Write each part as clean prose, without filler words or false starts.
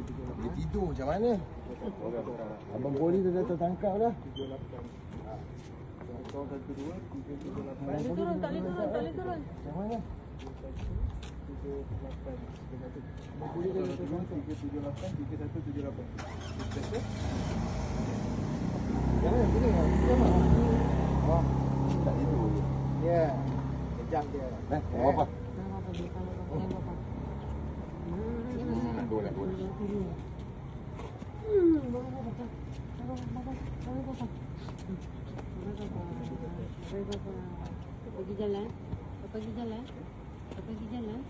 Dia tidur macam mana? Abang Poli dah datang tangkap dah. Tak boleh turun. Macam mana? Abang Poli dah datang tangkap. 378 jangan sini lah. Oh, tak tidur je. Ya. Kejap dia. Apa? Boleh. Pergi jalan.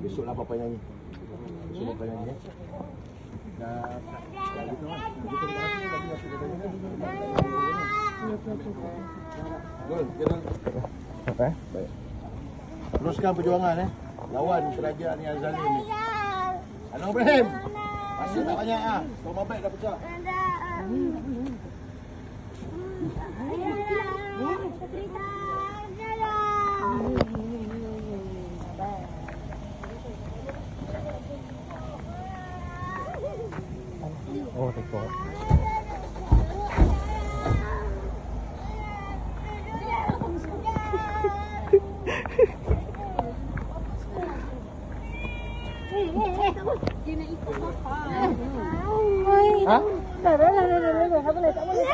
Besoklah Papa nyanyi. Besok Papa nyanyi. Dah gitu kan. Baik. Teruskan perjuangan lawan kerajaan yang zalim ni. Anwar Ibrahim. Masa tak banyak Toma beg dah pecah. Oh, tekor. Dia nak ikut Papa. Ha? Tak boleh. Tak boleh.